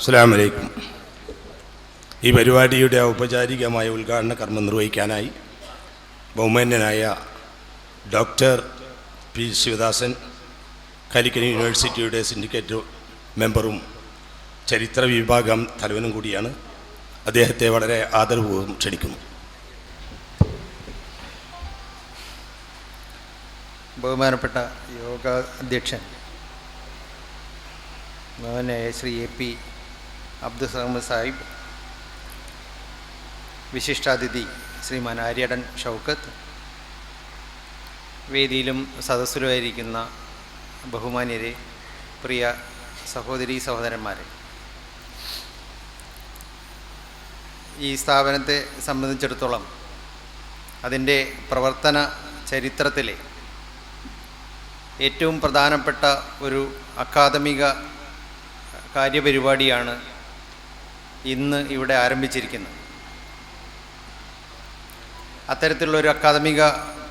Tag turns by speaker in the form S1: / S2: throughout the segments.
S1: അസ്സലാമു അലൈക്കും. ഈ പരിപാടിയുടെ ഔപചാരികമായ ഉദ്ഘാടന കർമ്മം നിർവഹിക്കാനായി ബഹുമാന്യനായ ഡോക്ടർ പി ശിവദാസൻ, കാലിക്കറ്റ് യൂണിവേഴ്സിറ്റിയുടെ സിൻഡിക്കേറ്റ് മെമ്പറും ചരിത്ര വിഭാഗം തലവനും കൂടിയാണ്. അദ്ദേഹത്തെ വളരെ ആദരപൂർവ്വം ക്ഷണിക്കുന്നു.
S2: ബഹുമാനപ്പെട്ട യോഗ അധ്യക്ഷൻ ബഹുമാനായ ശ്രീ AP അബ്ദുൽ സമദ് സാഹിബ്, വിശിഷ്ടാതിഥി ശ്രീമാൻ ആര്യടൻ ഷൗക്കത്ത്, വേദിയിലും സദസ്സിലുമായിരിക്കുന്ന ബഹുമാന്യരെ, പ്രിയ സഹോദരീ സഹോദരന്മാരെ, ഈ സ്ഥാപനത്തെ സംബന്ധിച്ചിടത്തോളം അതിൻ്റെ പ്രവർത്തന ചരിത്രത്തിലെ ഏറ്റവും പ്രധാനപ്പെട്ട ഒരു അക്കാദമിക കാര്യപരിപാടിയാണ് ഇന്ന് ഇവിടെ ആരംഭിച്ചിരിക്കുന്നത്. അത്തരത്തിലുള്ളൊരു അക്കാദമിക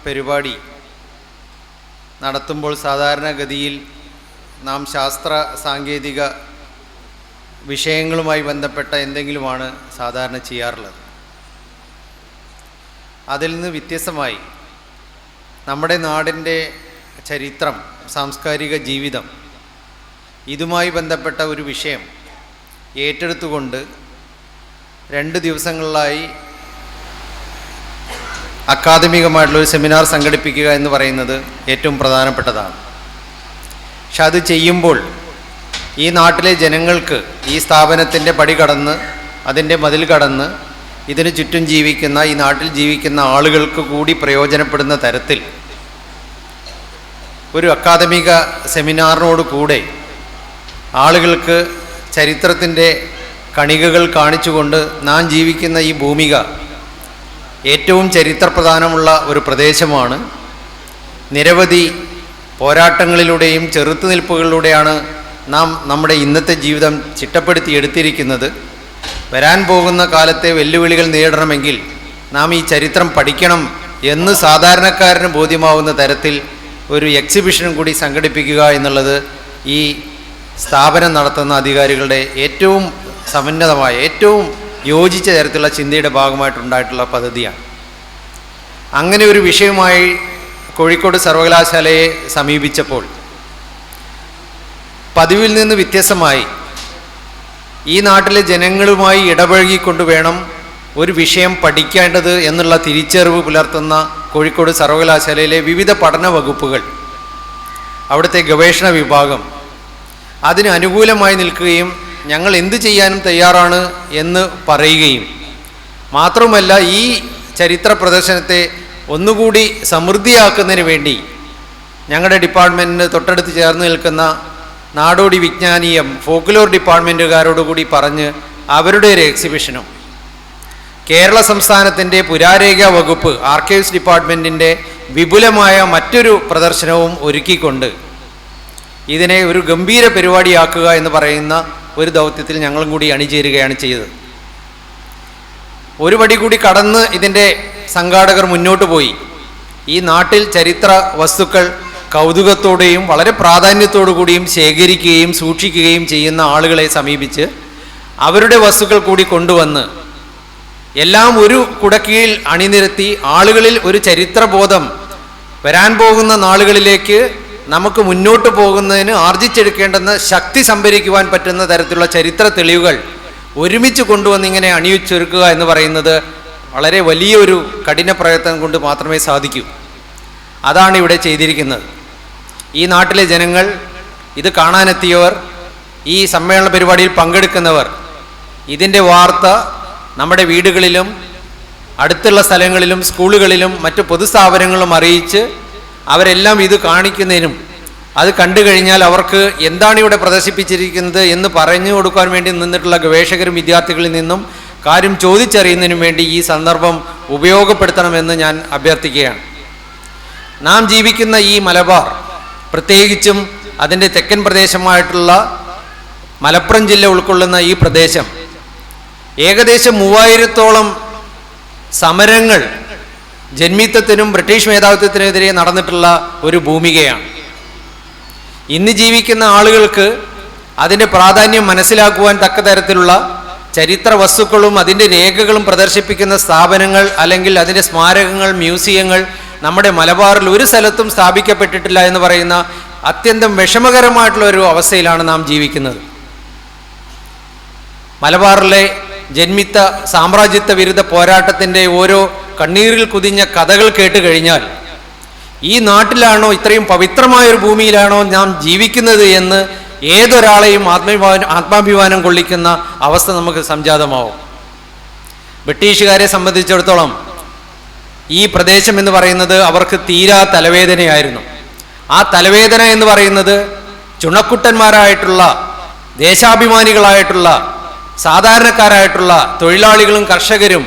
S2: പരിപാടി നടത്തുമ്പോൾ സാധാരണഗതിയിൽ നാം ശാസ്ത്ര സാങ്കേതിക വിഷയങ്ങളുമായി ബന്ധപ്പെട്ട എന്തെങ്കിലുമാണ് സാധാരണ ചെയ്യാറുള്ളത്. അതിൽ നിന്ന് വ്യത്യസ്തമായി നമ്മുടെ നാടിൻ്റെ ചരിത്രം, സാംസ്കാരിക ജീവിതം, ഇതുമായി ബന്ധപ്പെട്ട ഒരു വിഷയം ഏറ്റെടുത്തുകൊണ്ട് 2 ദിവസങ്ങളിലായി അക്കാദമികമായിട്ടുള്ളൊരു സെമിനാർ സംഘടിപ്പിക്കുക എന്ന് പറയുന്നത് ഏറ്റവും പ്രധാനപ്പെട്ടതാണ്. പക്ഷെ അത് ചെയ്യുമ്പോൾ ഈ നാട്ടിലെ ജനങ്ങൾക്ക് ഈ സ്ഥാപനത്തിൻ്റെ പടി കടന്ന്, അതിൻ്റെ മതിൽ കടന്ന്, ഇതിന് ചുറ്റും ജീവിക്കുന്ന, ഈ നാട്ടിൽ ജീവിക്കുന്ന ആളുകൾക്ക് കൂടി പ്രയോജനപ്പെടുന്ന തരത്തിൽ ഒരു അക്കാദമിക സെമിനാറിനോട് കൂടെ ആളുകൾക്ക് ചരിത്രത്തിൻ്റെ കണികകൾ കാണിച്ചുകൊണ്ട് നാം ജീവിക്കുന്ന ഈ ഭൂമിക ഏറ്റവും ചരിത്രപ്രധാനമുള്ള ഒരു പ്രദേശമാണ്. നിരവധി പോരാട്ടങ്ങളിലൂടെയും ചെറുത്തുനിൽപ്പുകളിലൂടെയാണ് നാം നമ്മുടെ ഇന്നത്തെ ജീവിതം ചിട്ടപ്പെടുത്തിയെടുത്തിരിക്കുന്നത്. വരാൻ പോകുന്ന കാലത്തെ വെല്ലുവിളികൾ നേരിടണമെങ്കിൽ നാം ഈ ചരിത്രം പഠിക്കണം എന്ന് സാധാരണക്കാരന് ബോധ്യമാവുന്ന തരത്തിൽ ഒരു എക്സിബിഷനും കൂടി സംഘടിപ്പിക്കുക എന്നുള്ളത് ഈ സ്ഥാപനം നടത്തുന്ന അധികാരികളുടെ ഏറ്റവും സമന്നതമായ, ഏറ്റവും യോജിച്ച തരത്തിലുള്ള ചിന്തയുടെ ഭാഗമായിട്ടുണ്ടായിട്ടുള്ള പദ്ധതിയാണ്. അങ്ങനെ ഒരു വിഷയമായി കോഴിക്കോട് സർവകലാശാലയെ സമീപിച്ചപ്പോൾ പതിവിൽ നിന്ന് വ്യത്യസ്തമായി ഈ നാട്ടിലെ ജനങ്ങളുമായി ഇടപഴകിക്കൊണ്ട് വേണം ഒരു വിഷയം പഠിക്കേണ്ടത് എന്നുള്ള തിരിച്ചറിവ് പുലർത്തുന്ന കോഴിക്കോട് സർവകലാശാലയിലെ വിവിധ പഠന വകുപ്പുകൾ, അവിടുത്തെ ഗവേഷണ വിഭാഗം അതിന് അനുകൂലമായി നിൽക്കുകയും ഞങ്ങൾ എന്ത് ചെയ്യാനും തയ്യാറാണ് എന്ന് പറയുകയും മാത്രമല്ല, ഈ ചരിത്ര പ്രദർശനത്തെ ഒന്നുകൂടി സമൃദ്ധിയാക്കുന്നതിന് വേണ്ടി ഞങ്ങളുടെ ഡിപ്പാർട്ട്മെൻറ്റിന് തൊട്ടടുത്ത് ചേർന്ന് നിൽക്കുന്ന നാടോടി വിജ്ഞാനീയം ഫോക്ലോർ ഡിപ്പാർട്ട്മെൻറ്റുകാരോടുകൂടി പറഞ്ഞ് അവരുടെ ഒരു എക്സിബിഷനും, കേരള സംസ്ഥാനത്തിൻ്റെ പുരാരേഖ വകുപ്പ് ആർക്കൈവ്സ് ഡിപ്പാർട്ട്മെൻറ്റിൻ്റെ വിപുലമായ മറ്റൊരു പ്രദർശനവും ഒരുക്കിക്കൊണ്ട് ഇതിനെ ഒരു ഗംഭീര പരിപാടിയാക്കുക എന്ന് പറയുന്ന ഒരു ദൗത്യത്തിൽ ഞങ്ങളും കൂടി അണിചേരുകയാണ് ചെയ്തത്. ഒരു പടി കൂടി കടന്ന് ഇതിൻ്റെ സംഘാടകർ മുന്നോട്ട് പോയി. ഈ നാട്ടിൽ ചരിത്ര വസ്തുക്കൾ കൗതുകത്തോടെയും വളരെ പ്രാധാന്യത്തോടു കൂടിയും ശേഖരിക്കുകയും സൂക്ഷിക്കുകയും ചെയ്യുന്ന ആളുകളെ സമീപിച്ച് അവരുടെ വസ്തുക്കൾ കൂടി കൊണ്ടുവന്ന് എല്ലാം ഒരു കുടക്കീഴിൽ അണിനിരത്തി ആളുകളിൽ ഒരു ചരിത്രബോധം വരാൻ പോകുന്ന നാളുകളിലേക്ക് നമുക്ക് മുന്നോട്ട് പോകുന്നതിന് ആർജിച്ചെടുക്കേണ്ടെന്ന് ശക്തി സംഭരിക്കുവാൻ പറ്റുന്ന തരത്തിലുള്ള ചരിത്ര തെളിവുകൾ ഒരുമിച്ച് കൊണ്ടുവന്ന് ഇങ്ങനെ അണിയിച്ചൊരുക്കുക എന്ന് പറയുന്നത് വളരെ വലിയൊരു കഠിന പ്രയത്നം കൊണ്ട് മാത്രമേ സാധിക്കൂ. അതാണ് ഇവിടെ ചെയ്തിരിക്കുന്നത്. ഈ നാട്ടിലെ ജനങ്ങൾ, ഇത് കാണാനെത്തിയവർ, ഈ സമ്മേളന പരിപാടിയിൽ പങ്കെടുക്കുന്നവർ ഇതിൻ്റെ വാർത്ത നമ്മുടെ വീടുകളിലും അടുത്തുള്ള സ്ഥലങ്ങളിലും സ്കൂളുകളിലും മറ്റു പൊതുസ്ഥാപനങ്ങളിലും അറിയിച്ച് അവരെല്ലാം ഇത് കാണിക്കുന്നതിനും അത് കണ്ടു കഴിഞ്ഞാൽ അവർക്ക് എന്താണ് ഇവിടെ പ്രദർശിപ്പിച്ചിരിക്കുന്നത് എന്ന് പറഞ്ഞു കൊടുക്കാൻ വേണ്ടി നിന്നിട്ടുള്ള ഗവേഷകരും വിദ്യാർത്ഥികളിൽ നിന്നും കാര്യം ചോദിച്ചറിയുന്നതിനും വേണ്ടി ഈ സന്ദർഭം ഉപയോഗപ്പെടുത്തണമെന്ന് ഞാൻ അഭ്യർത്ഥിക്കുകയാണ്. നാം ജീവിക്കുന്ന ഈ മലബാർ, പ്രത്യേകിച്ചും അതിൻ്റെ തെക്കൻ പ്രദേശമായിട്ടുള്ള മലപ്പുറം ജില്ല ഉൾക്കൊള്ളുന്ന ഈ പ്രദേശം ഏകദേശം 3000-ഓളം സമരങ്ങൾ ജന്മിത്വത്തിനും ബ്രിട്ടീഷ് മേധാവിത്വത്തിനെതിരെ നടന്നിട്ടുള്ള ഒരു ഭൂമികയാണ്. ഇന്ന് ജീവിക്കുന്ന ആളുകൾക്ക് അതിൻ്റെ പ്രാധാന്യം മനസ്സിലാക്കുവാൻ തക്ക തരത്തിലുള്ള ചരിത്ര വസ്തുക്കളും അതിൻ്റെ രേഖകളും പ്രദർശിപ്പിക്കുന്ന സ്ഥാപനങ്ങൾ അല്ലെങ്കിൽ അതിൻ്റെ സ്മാരകങ്ങൾ, മ്യൂസിയങ്ങൾ നമ്മുടെ മലബാറിൽ ഒരു സ്ഥലത്തും സ്ഥാപിക്കപ്പെട്ടിട്ടില്ല എന്ന് പറയുന്ന അത്യന്തം വിഷമകരമായിട്ടുള്ള ഒരു അവസ്ഥയിലാണ് നാം ജീവിക്കുന്നത്. മലബാറിലെ ജന്മിത്ത സാമ്രാജ്യത്വ വിരുദ്ധ പോരാട്ടത്തിൻ്റെ ഓരോ കണ്ണീരിൽ കുതിഞ്ഞ കഥകൾ കേട്ട് കഴിഞ്ഞാൽ ഈ നാട്ടിലാണോ, ഇത്രയും പവിത്രമായൊരു ഭൂമിയിലാണോ നാം ജീവിക്കുന്നത് എന്ന് ഏതൊരാളെയും ആത്മാഭിമാനം കൊള്ളിക്കുന്ന അവസ്ഥ നമുക്ക് സംജാതമാവും. ബ്രിട്ടീഷുകാരെ സംബന്ധിച്ചിടത്തോളം ഈ പ്രദേശം എന്ന് പറയുന്നത് അവർക്ക് തീരാ തലവേദനയായിരുന്നു. ആ തലവേദന എന്ന് പറയുന്നത് ചുണക്കുട്ടന്മാരായിട്ടുള്ള, ദേശാഭിമാനികളായിട്ടുള്ള, സാധാരണക്കാരായിട്ടുള്ള തൊഴിലാളികളും കർഷകരും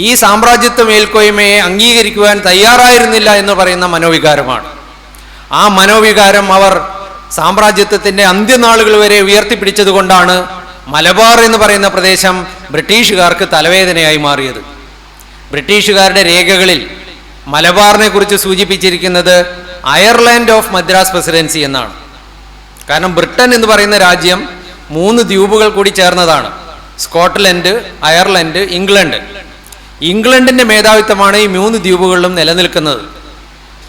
S2: ഈ സാമ്രാജ്യത്വ മേൽക്കോയ്മയെ അംഗീകരിക്കുവാൻ തയ്യാറായിരുന്നില്ല എന്ന് പറയുന്ന മനോവികാരമാണ്. ആ മനോവികാരം അവർ സാമ്രാജ്യത്വത്തിൻ്റെ അന്ത്യനാളുകൾ വരെ ഉയർത്തിപ്പിടിച്ചതുകൊണ്ടാണ് മലബാർ എന്ന് പറയുന്ന പ്രദേശം ബ്രിട്ടീഷുകാർക്ക് തലവേദനയായി മാറിയത്. ബ്രിട്ടീഷുകാരുടെ രേഖകളിൽ മലബാറിനെ കുറിച്ച് സൂചിപ്പിച്ചിരിക്കുന്നത് അയർലാൻഡ് ഓഫ് മദ്രാസ് പ്രസിഡൻസി എന്നാണ്. കാരണം ബ്രിട്ടൻ എന്ന് പറയുന്ന രാജ്യം 3 ദ്വീപുകൾ കൂടി ചേർന്നതാണ്: സ്കോട്ട്ലൻഡ്, അയർലൻഡ്, ഇംഗ്ലണ്ട്. ഇംഗ്ലണ്ടിൻ്റെ മേധാവിത്വമാണ് ഈ 3 ദ്വീപുകളിലും നിലനിൽക്കുന്നത്.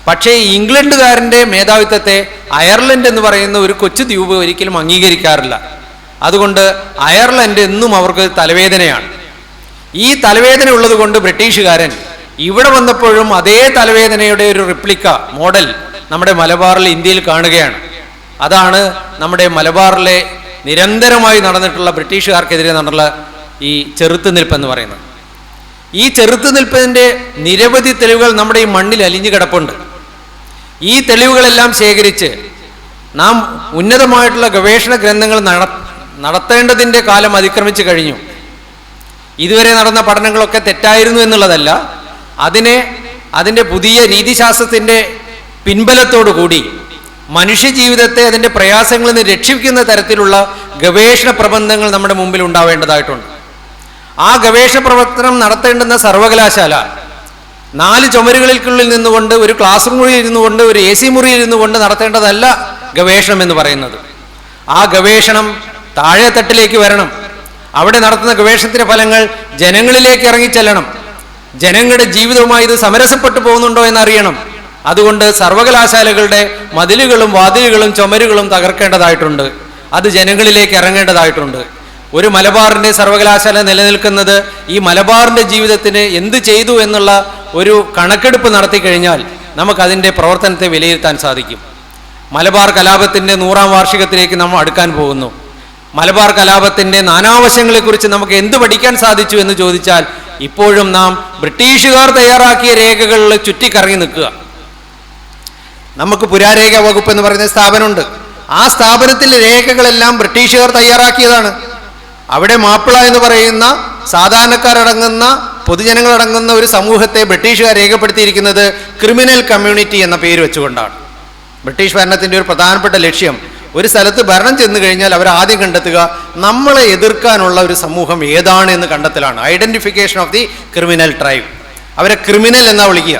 S2: പക്ഷേ ഈ ഇംഗ്ലണ്ടുകാരൻ്റെ മേധാവിത്വത്തെ അയർലൻഡ് എന്ന് പറയുന്ന ഒരു കൊച്ചു ദ്വീപ് ഒരിക്കലും അംഗീകരിക്കാറില്ല. അതുകൊണ്ട് അയർലൻഡ് എന്നും അവർക്ക് തലവേദനയാണ്. ഈ തലവേദന ഉള്ളത് കൊണ്ട് ബ്രിട്ടീഷുകാരൻ ഇവിടെ വന്നപ്പോഴും അതേ തലവേദനയുടെ ഒരു റിപ്ലിക്ക മോഡൽ നമ്മുടെ മലബാറിൽ, ഇന്ത്യയിൽ കാണുകയാണ്. അതാണ് നമ്മുടെ മലബാറിലെ നിരന്തരമായി നടന്നിട്ടുള്ള ബ്രിട്ടീഷുകാർക്കെതിരെ നടന്നിട്ടുള്ള ഈ ചെറുത്തുനിൽപ്പെന്ന് പറയുന്നത്. ഈ ചെറുത്തുനിൽപ്പിൻ്റെ നിരവധി തെളിവുകൾ നമ്മുടെ ഈ മണ്ണിൽ അലിഞ്ഞു കിടപ്പുണ്ട്. ഈ തെളിവുകളെല്ലാം ശേഖരിച്ച് നാം ഉന്നതമായിട്ടുള്ള ഗവേഷണ ഗ്രന്ഥങ്ങൾ നടത്തേണ്ടതിൻ്റെ കാലം അതിക്രമിച്ചു കഴിഞ്ഞു. ഇതുവരെ നടന്ന പഠനങ്ങളൊക്കെ തെറ്റായിരുന്നു എന്നുള്ളതല്ല, അതിൻ്റെ പുതിയ രീതിശാസ്ത്രത്തിൻ്റെ പിൻബലത്തോടു കൂടി മനുഷ്യജീവിതത്തെ അതിൻ്റെ പ്രയാസങ്ങളിൽ നിന്ന് രക്ഷിക്കുന്ന തരത്തിലുള്ള ഗവേഷണ പ്രബന്ധങ്ങൾ നമ്മുടെ മുമ്പിൽ ഉണ്ടാവേണ്ടതായിട്ടുണ്ട്. ആ ഗവേഷണ പ്രവർത്തനം നടത്തേണ്ടുന്ന സർവകലാശാല 4 ചുമരുകൾക്കുള്ളിൽ നിന്നുകൊണ്ട്, ഒരു ക്ലാസ് മുറിയിൽ ഇരുന്നുകൊണ്ട്, ഒരു AC മുറിയിൽ ഇരുന്നുകൊണ്ട് നടത്തേണ്ടതല്ല ഗവേഷണം എന്ന് പറയുന്നത്. ആ ഗവേഷണം താഴെത്തട്ടിലേക്ക് വരണം. അവിടെ നടത്തുന്ന ഗവേഷണത്തിൻ്റെ ഫലങ്ങൾ ജനങ്ങളിലേക്ക് ഇറങ്ങിച്ചെല്ലണം. ജനങ്ങളുടെ ജീവിതവുമായി ഇത് സമരസപ്പെട്ടു പോകുന്നുണ്ടോ എന്നറിയണം. അതുകൊണ്ട് സർവകലാശാലകളുടെ മതിലുകളും വാതിലുകളും ചുമരുകളും തകർക്കേണ്ടതായിട്ടുണ്ട്. അത് ജനങ്ങളിലേക്ക് ഇറങ്ങേണ്ടതായിട്ടുണ്ട്. ഒരു മലബാറിൻ്റെ സർവകലാശാല നിലനിൽക്കുന്നത് ഈ മലബാറിൻ്റെ ജീവിതത്തിന് എന്ത് ചെയ്തു എന്നുള്ള ഒരു കണക്കെടുപ്പ് നടത്തി കഴിഞ്ഞാൽ നമുക്കതിൻ്റെ പ്രവർത്തനത്തെ വിലയിരുത്താൻ സാധിക്കും. മലബാർ കലാപത്തിൻ്റെ 100ാം വാർഷികത്തിലേക്ക് നാം അടുക്കാൻ പോകുന്നു. മലബാർ കലാപത്തിൻ്റെ നാനാവശങ്ങളെക്കുറിച്ച് നമുക്ക് എന്ത് പഠിക്കാൻ സാധിച്ചു എന്ന് ചോദിച്ചാൽ ഇപ്പോഴും നാം ബ്രിട്ടീഷുകാർ തയ്യാറാക്കിയ രേഖകളിൽ ചുറ്റിക്കറങ്ങി നിൽക്കുക. നമുക്ക് പുരാരേഖ വകുപ്പ് എന്ന് പറയുന്ന സ്ഥാപനമുണ്ട്. ആ സ്ഥാപനത്തിലെ രേഖകളെല്ലാം ബ്രിട്ടീഷുകാർ തയ്യാറാക്കിയതാണ്. അവിടെ മാപ്പിള എന്ന് പറയുന്ന സാധാരണക്കാരടങ്ങുന്ന, പൊതുജനങ്ങളടങ്ങുന്ന ഒരു സമൂഹത്തെ ബ്രിട്ടീഷുകാർ രേഖപ്പെടുത്തിയിരിക്കുന്നത് ക്രിമിനൽ കമ്മ്യൂണിറ്റി എന്ന പേര് വെച്ചുകൊണ്ടാണ്. ബ്രിട്ടീഷ് ഭരണത്തിൻ്റെ ഒരു പ്രധാനപ്പെട്ട ലക്ഷ്യം, ഒരു സ്ഥലത്ത് ഭരണം ചെന്ന് കഴിഞ്ഞാൽ അവർ ആദ്യം കണ്ടെത്തുക നമ്മളെ എതിർക്കാനുള്ള ഒരു സമൂഹം ഏതാണ് എന്ന് കണ്ടെത്തലാണ്. Identification of the criminal tribe. അവരെ ക്രിമിനൽ എന്നാ വിളിക്കുക.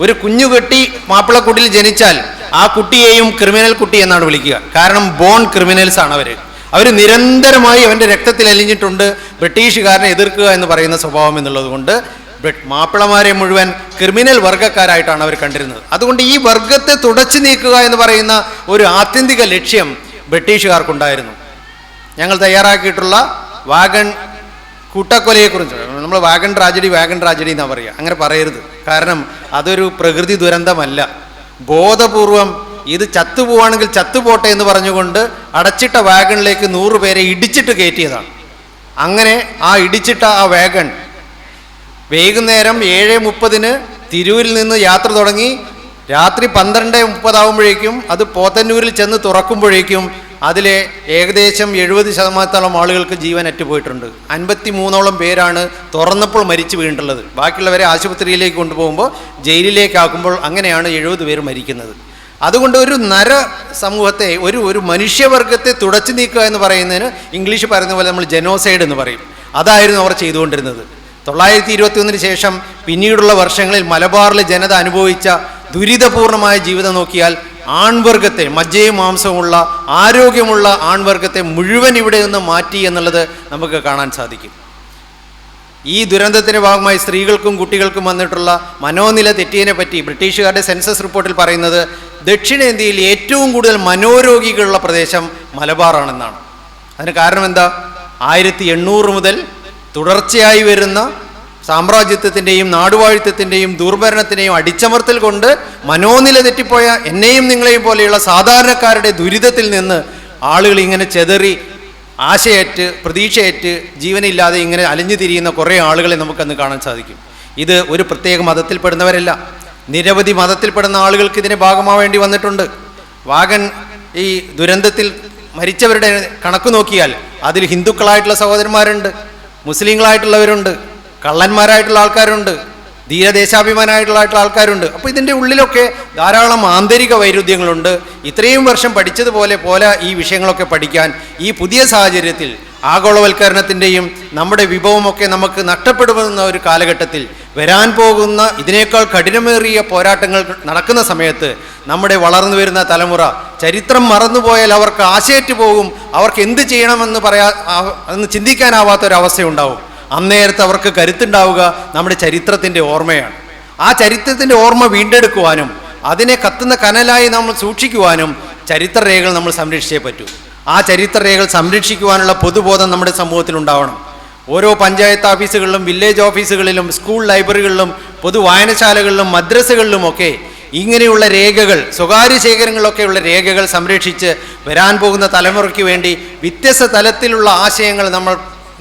S2: ഒരു കുഞ്ഞുകുട്ടി മാപ്പിളക്കുട്ടിയിൽ ജനിച്ചാൽ ആ കുട്ടിയെയും ക്രിമിനൽ കുട്ടി എന്നാണ് വിളിക്കുക. കാരണം ബോൺ ക്രിമിനൽസ് ആണ് അവർ നിരന്തരമായി അവൻ്റെ രക്തത്തിൽ അലിഞ്ഞിട്ടുണ്ട് ബ്രിട്ടീഷുകാരനെ എതിർക്കുക എന്ന് പറയുന്ന സ്വഭാവം എന്നുള്ളത് കൊണ്ട് മാപ്പിളമാരെ മുഴുവൻ ക്രിമിനൽ വർഗ്ഗക്കാരായിട്ടാണ് അവർ കണ്ടിരുന്നത്. അതുകൊണ്ട് ഈ വർഗത്തെ തുടച്ചു നീക്കുക എന്ന് പറയുന്ന ഒരു ആത്യന്തിക ലക്ഷ്യം ബ്രിട്ടീഷുകാർക്കുണ്ടായിരുന്നു. ഞങ്ങൾ തയ്യാറാക്കിയിട്ടുള്ള വാഗൺ കൂട്ടക്കൊലയെക്കുറിച്ച്, നമ്മൾ വാഗൺ ട്രാജഡി എന്നാണ് പറയുക. അങ്ങനെ പറയരുത്. കാരണം അതൊരു പ്രകൃതി ദുരന്തമല്ല. ബോധപൂർവം ഇത് ചത്തുപോവാണെങ്കിൽ ചത്തുപോട്ടെ എന്ന് പറഞ്ഞുകൊണ്ട് അടച്ചിട്ട വാഗണിലേക്ക് 100 പേരെ ഇടിച്ചിട്ട് കയറ്റിയതാണ്. അങ്ങനെ ആ ഇടിച്ചിട്ട ആ വാഗൺ വൈകുന്നേരം 7:30 തിരൂരിൽ നിന്ന് യാത്ര തുടങ്ങി രാത്രി 12:30 ആകുമ്പോഴേക്കും അത് പോത്തന്നൂരിൽ ചെന്ന് തുറക്കുമ്പോഴേക്കും അതിലെ ഏകദേശം 70% ആളുകൾക്ക് ജീവൻ അറ്റുപോയിട്ടുണ്ട്. 53ഓളം പേരാണ് തുറന്നപ്പോൾ മരിച്ചു വീണിട്ടുള്ളത്. ബാക്കിയുള്ളവരെ ആശുപത്രിയിലേക്ക് കൊണ്ടുപോകുമ്പോൾ ജയിലിലേക്കാക്കുമ്പോൾ അങ്ങനെയാണ് 70 പേര് മരിക്കുന്നത്. അതുകൊണ്ട് ഒരു നര സമൂഹത്തെ, ഒരു മനുഷ്യവർഗത്തെ തുടച്ചു നീക്കുക എന്ന് പറയുന്നതിന് ഇംഗ്ലീഷ് പറയുന്ന പോലെ നമ്മൾ ജനോസൈഡ് എന്ന് പറയും. അതായിരുന്നു അവർ ചെയ്തുകൊണ്ടിരുന്നത്. 921 ശേഷം പിന്നീടുള്ള വർഷങ്ങളിൽ മലബാറിലെ ജനത അനുഭവിച്ച ദുരിതപൂർണമായ ജീവിതം നോക്കിയാൽ ആൺവർഗത്തെ, മജ്ജയും മാംസവുമുള്ള ആരോഗ്യമുള്ള ആൺവർഗത്തെ മുഴുവൻ ഇവിടെ നിന്ന് മാറ്റി എന്നുള്ളത് നമുക്ക് കാണാൻ സാധിക്കും. ഈ ദുരന്തത്തിൻ്റെ ഭാഗമായി സ്ത്രീകൾക്കും കുട്ടികൾക്കും വന്നിട്ടുള്ള മനോനില തെറ്റിയതിനെ പറ്റി ബ്രിട്ടീഷുകാരുടെ സെൻസസ് റിപ്പോർട്ടിൽ പറയുന്നത് ദക്ഷിണേന്ത്യയിൽ ഏറ്റവും കൂടുതൽ മനോരോഗികളുള്ള പ്രദേശം മലബാറാണെന്നാണ്. അതിന് കാരണം എന്താ? 1800 മുതൽ തുടർച്ചയായി വരുന്ന സാമ്രാജ്യത്വത്തിൻ്റെയും നാടുവാഴിത്വത്തിൻ്റെയും ദുർഭരണത്തിൻ്റെയും അടിച്ചമർത്തൽ കൊണ്ട് മനോനില തെറ്റിപ്പോയ എന്നെയും നിങ്ങളെയും പോലെയുള്ള സാധാരണക്കാരുടെ ദുരിതത്തിൽ നിന്ന് ആളുകൾ ഇങ്ങനെ ചെതറി ആശയറ്റ് പ്രതീക്ഷയേറ്റ് ജീവനില്ലാതെ ഇങ്ങനെ അലിഞ്ഞു തിരിയുന്ന കുറേ ആളുകളെ നമുക്കന്ന് കാണാൻ സാധിക്കും. ഇത് ഒരു പ്രത്യേക മതത്തിൽപ്പെടുന്നവരല്ല, നിരവധി മതത്തിൽപ്പെടുന്ന ആളുകൾക്ക് ഇതിന് ഭാഗമാവേണ്ടി വന്നിട്ടുണ്ട്. വാഗൻ ഈ ദുരന്തത്തിൽ മരിച്ചവരുടെ കണക്ക് നോക്കിയാൽ അതിൽ ഹിന്ദുക്കളായിട്ടുള്ള സഹോദരന്മാരുണ്ട്, മുസ്ലിങ്ങളായിട്ടുള്ളവരുണ്ട്, കള്ളന്മാരായിട്ടുള്ള ആൾക്കാരുണ്ട്, ധീരദേശാഭിമാനായിട്ടുള്ള ആൾക്കാരുണ്ട്. അപ്പോൾ ഇതിൻ്റെ ഉള്ളിലൊക്കെ ധാരാളം ആന്തരിക വൈരുദ്ധ്യങ്ങളുണ്ട്. ഇത്രയും വർഷം പഠിച്ചതുപോലെ ഈ വിഷയങ്ങളൊക്കെ പഠിക്കാൻ ഈ പുതിയ സാഹചര്യത്തിൽ ആഗോളവൽക്കരണത്തിൻ്റെയും നമ്മുടെ വിഭവമൊക്കെ നമുക്ക് നഷ്ടപ്പെടുമെന്ന ഒരു കാലഘട്ടത്തിൽ വരാൻ പോകുന്ന ഇതിനേക്കാൾ കഠിനമേറിയ പോരാട്ടങ്ങൾ നടക്കുന്ന സമയത്ത് നമ്മുടെ വളർന്നു വരുന്ന തലമുറ ചരിത്രം മറന്നുപോയാൽ അവർക്ക് ആശയറ്റ് പോകും. അവർക്ക് എന്ത് ചെയ്യണമെന്ന് എന്ന് ചിന്തിക്കാനാവാത്തൊരവസ്ഥയുണ്ടാവും. അന്നേരത്ത് അവർക്ക് കരുത്തുണ്ടാവുക നമ്മുടെ ചരിത്രത്തിൻ്റെ ഓർമ്മയാണ്. ആ ചരിത്രത്തിൻ്റെ ഓർമ്മ വീണ്ടെടുക്കുവാനും അതിനെ കത്തുന്ന കനലായി നമ്മൾ സൂക്ഷിക്കുവാനും ചരിത്രരേഖകൾ നമ്മൾ സംരക്ഷിച്ചേ പറ്റൂ. ആ ചരിത്രരേഖകൾ സംരക്ഷിക്കുവാനുള്ള പൊതുബോധം നമ്മുടെ സമൂഹത്തിൽ ഉണ്ടാവണം. ഓരോ പഞ്ചായത്ത് ഓഫീസുകളിലും വില്ലേജ് ഓഫീസുകളിലും സ്കൂൾ ലൈബ്രറികളിലും പൊതു വായനശാലകളിലും മദ്രസകളിലുമൊക്കെ ഇങ്ങനെയുള്ള രേഖകൾ, സ്വകാര്യ ശേഖരങ്ങളിലൊക്കെയുള്ള രേഖകൾ സംരക്ഷിച്ച് വരാൻ പോകുന്ന തലമുറയ്ക്ക് വേണ്ടി വ്യത്യസ്ത തലത്തിലുള്ള ആശയങ്ങൾ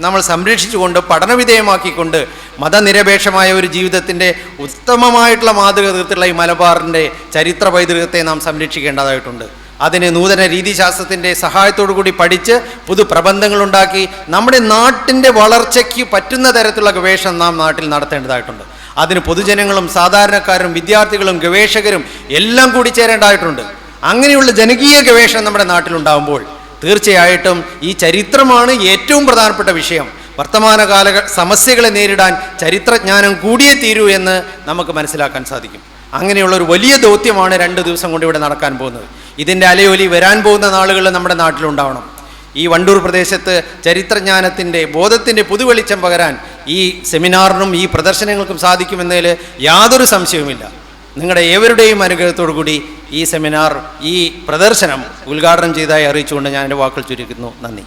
S2: നമ്മൾ സംരക്ഷിച്ചുകൊണ്ട് പഠനവിധേയമാക്കിക്കൊണ്ട് മതനിരപേക്ഷമായ ഒരു ജീവിതത്തിൻ്റെ ഉത്തമമായിട്ടുള്ള മാതൃക തീർത്തുള്ള ഈ മലബാറിൻ്റെ ചരിത്ര പൈതൃകത്തെ നാം സംരക്ഷിക്കേണ്ടതായിട്ടുണ്ട്. അതിന് നൂതന രീതിശാസ്ത്രത്തിൻ്റെ സഹായത്തോടു കൂടി പഠിച്ച് പുതു പ്രബന്ധങ്ങളുണ്ടാക്കി നമ്മുടെ നാട്ടിൻ്റെ വളർച്ചയ്ക്ക് പറ്റുന്ന തരത്തിലുള്ള ഗവേഷണം നാം നാട്ടിൽ നടത്തേണ്ടതായിട്ടുണ്ട്. അതിന് പൊതുജനങ്ങളും സാധാരണക്കാരും വിദ്യാർത്ഥികളും ഗവേഷകരും എല്ലാം കൂടി ചേരേണ്ടതായിട്ടുണ്ട്. അങ്ങനെയുള്ള ജനകീയ ഗവേഷണം നമ്മുടെ നാട്ടിലുണ്ടാകുമ്പോൾ തീർച്ചയായിട്ടും ഈ ചരിത്രമാണ് ഏറ്റവും പ്രധാനപ്പെട്ട വിഷയം. വർത്തമാനകാല സമസ്യകളെ നേരിടാൻ ചരിത്രജ്ഞാനം കൂടിയേ തീരൂ എന്ന് നമുക്ക് മനസ്സിലാക്കാൻ സാധിക്കും. അങ്ങനെയുള്ള ഒരു വലിയ ദൗത്യമാണ് 2 ദിവസം കൊണ്ട് ഇവിടെ നടക്കാൻ പോകുന്നത്. ഇതിൻ്റെ അലയൊലി വരാൻ പോകുന്ന നാളുകളിൽ നമ്മുടെ നാട്ടിലുണ്ടാവണം. ഈ വണ്ടൂർ പ്രദേശത്ത് ചരിത്രജ്ഞാനത്തിൻ്റെ ബോധത്തിൻ്റെ പുതുവെളിച്ചം പകരാൻ ഈ സെമിനാറിനും ഈ പ്രദർശനങ്ങൾക്കും സാധിക്കുമെന്നതിൽ യാതൊരു സംശയവുമില്ല. നിങ്ങളുടെ ഏവരുടെയും അനുഗ്രഹത്തോടു കൂടി ഈ സെമിനാർ, ഈ പ്രദർശനം ഉദ്ഘാടനം ചെയ്തതായി അറിയിച്ചുകൊണ്ട് ഞാൻ എൻ്റെ വാക്കുകൾ ചുരുക്കുന്നു. നന്ദി.